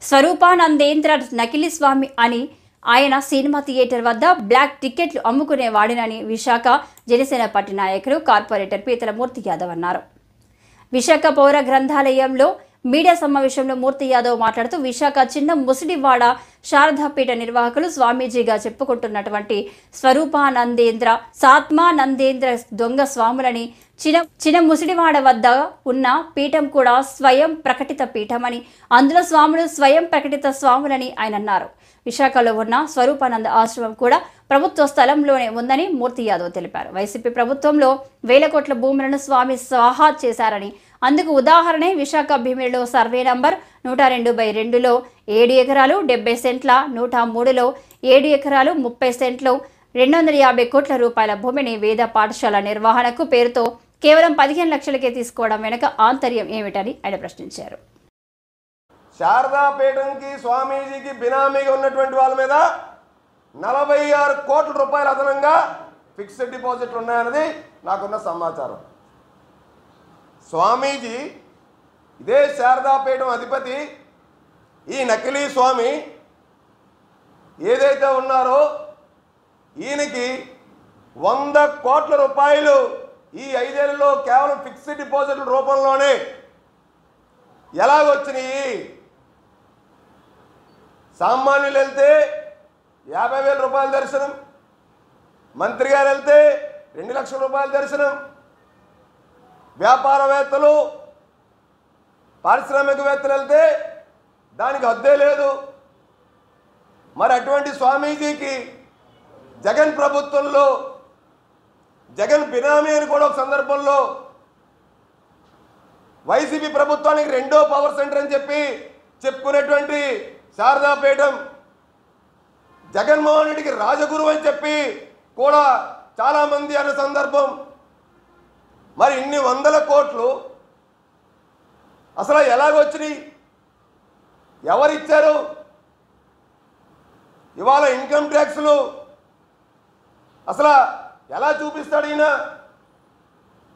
స్వరూపానందేంద్ర నకిలీ స్వామి అని ఆయన సినిమా థియేటర్ వద్ద బ్లాక్ టికెట్లు అమ్ముకునేవాడినని విశాఖ జనసేన పార్టీ నాయకులు కార్పొరేటర్ పీతల మూర్తి యాదవ్ అన్నారు. విశాఖ పౌర గ్రంథాలయంలో మీడియా సమావేశంలో మూర్తి యాదవ్ మాట్లాడుతూ విశాఖ చిన్న ముసిడివాడ శారదాపీఠ నిర్వాహకులు స్వామీజీగా చెప్పుకుంటున్నటువంటి స్వరూపానందేంద్ర సాత్మానందేంద్ర దొంగ స్వాములని చిన్న ముసిడివాడ వద్ద ఉన్న పీఠం కూడా స్వయం ప్రకటిత పీఠమని, అందులో స్వాములు స్వయం ప్రకటిత స్వాములని ఆయన అన్నారు. విశాఖలో ఉన్న స్వరూపానంద ఆశ్రమం కూడా ప్రభుత్వ స్థలంలోనే ఉందని మూర్తి యాదవ్ తెలిపారు. వైసీపీ ప్రభుత్వంలో వేల కోట్ల భూములను స్వామి స్వాహా చేశారని, అందుకు ఉదాహరణే విశాఖ భీమిలిలో సర్వే నంబర్ 102/2లో 7 ఎకరాలు 70 సెంట్ల, 103లో 7 ఎకరాలు 30 సెంట్లు 250 కోట్ల రూపాయల భూమిని వేద పాఠశాల నిర్వహణకు పేరుతో కేవలం 15 లక్షలకే తీసుకోవడం వెనుక ఆంతర్యం ఏమిటని ఆయన ప్రశ్నించారు. శారదాపీఠంకి స్వామీజీకి బినామీగా ఉన్నటువంటి వాళ్ళ మీద 46 కోట్ల రూపాయలు అదనంగా ఫిక్స్డ్ డిపాజిట్లు ఉన్నాయన్నది నాకున్న సమాచారం. స్వామీజీ ఇదే శారదాపీఠం అధిపతి ఈ నకిలీ స్వామి ఏదైతే ఉన్నారో ఈయనకి 100 కోట్ల రూపాయలు ఈ 5 ఏళ్లలో కేవలం ఫిక్స్డ్ డిపాజిట్ల రూపంలోనే ఎలాగొచ్చినాయి? సామాన్యులు వెళ్తే 50,000 రూపాయల దర్శనం, మంత్రి గారు వెళ్తే 2 లక్షల రూపాయల దర్శనం, వ్యాపారవేత్తలు పారిశ్రామికవేత్తలు వెళ్తే దానికి హద్దే లేదు. మరి అటువంటి స్వామీజీకి జగన్ ప్రభుత్వంలో జగన్ బినామీ అని కూడా ఒక సందర్భంలో వైసీపీ ప్రభుత్వానికి రెండో పవర్ సెంటర్ అని చెప్పి చెప్పుకునేటువంటి శారదాపీఠం జగన్మోహన్ రెడ్డికి రాజగురువు అని చెప్పి కూడా చాలామంది అన్న సందర్భం. మరి ఇన్ని 100 కోట్లు అసలు ఎలాగొచ్చినాయి? ఎవరిచ్చారు? ఇవాళ ఇన్కమ్ ట్యాక్స్లు అసలు ఎలా చూపిస్తాడు ఈయన?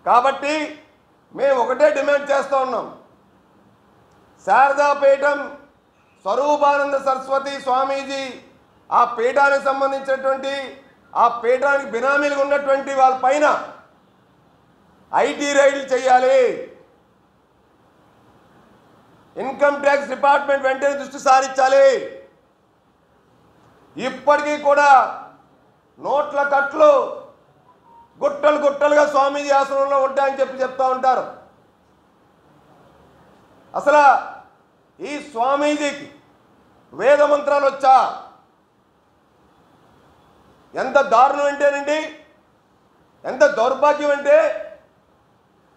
కాబట్టి మేము ఒకటే డిమాండ్ చేస్తూ ఉన్నాం. శారదాపీఠం స్వరూపానంద సరస్వతి స్వామీజీ ఆ పీఠానికి సంబంధించినటువంటి ఆ పీఠానికి బినామీలుగా ఉన్నటువంటి వాళ్ళ పైన ఐటీ రైడ్లు చేయాలి. ఇన్కమ్ ట్యాక్స్ డిపార్ట్మెంట్ వెంటనే దృష్టి సారించాలి. ఇప్పటికీ కూడా నోట్ల కట్లు గుట్టలు గుట్టలుగా స్వామీజీ ఆశ్రమంలో ఉంటాయని చెప్తూ ఉంటారు. అసలు ఈ స్వామీజీకి వేద మంత్రాలు వచ్చా? ఎంత దారుణం అంటేనండి, ఎంత దౌర్భాగ్యం అంటే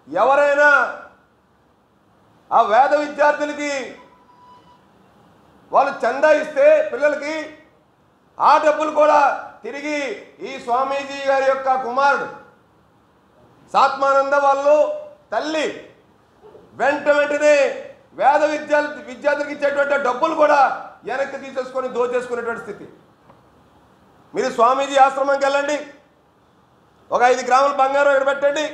ఎవరైనా ఆ వేద విద్యార్థులకి వాళ్ళు చందా ఇస్తే పిల్లలకి ఆ డబ్బులు కూడా తిరిగి ఈ స్వామీజీ గారి యొక్క కుమారుడు సాత్మానంద వాళ్ళు తల్లి వెంటనే వేద విద్యార్థులకు ఇచ్చేటువంటి డబ్బులు కూడా వెనక్కి తీసేసుకొని దోచేసుకునేటువంటి స్థితి. మీరు స్వామీజీ ఆశ్రమంకి వెళ్ళండి, ఒక 5 గ్రాముల బంగారం ఇక్కడ పెట్టండి,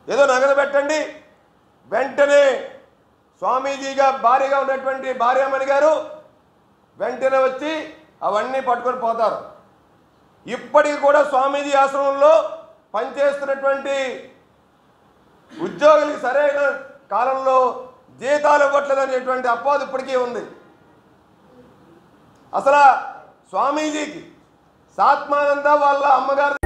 ఏదో నగదు పెట్టండి, వెంటనే స్వామీజీగా భార్యగా ఉన్నటువంటి భార్యామణి గారు వెంటనే వచ్చి అవన్నీ పట్టుకొని పోతారు. ఇప్పటికి కూడా స్వామీజీ ఆశ్రమంలో పనిచేస్తున్నటువంటి ఉద్యోగులకి సరైన కాలంలో జీతాలు ఇవ్వట్లేదనేటువంటి అపవాదు ఇప్పటికీ ఉంది. అసలు స్వామీజీకి సాత్మానంద వాళ్ళ అమ్మగారు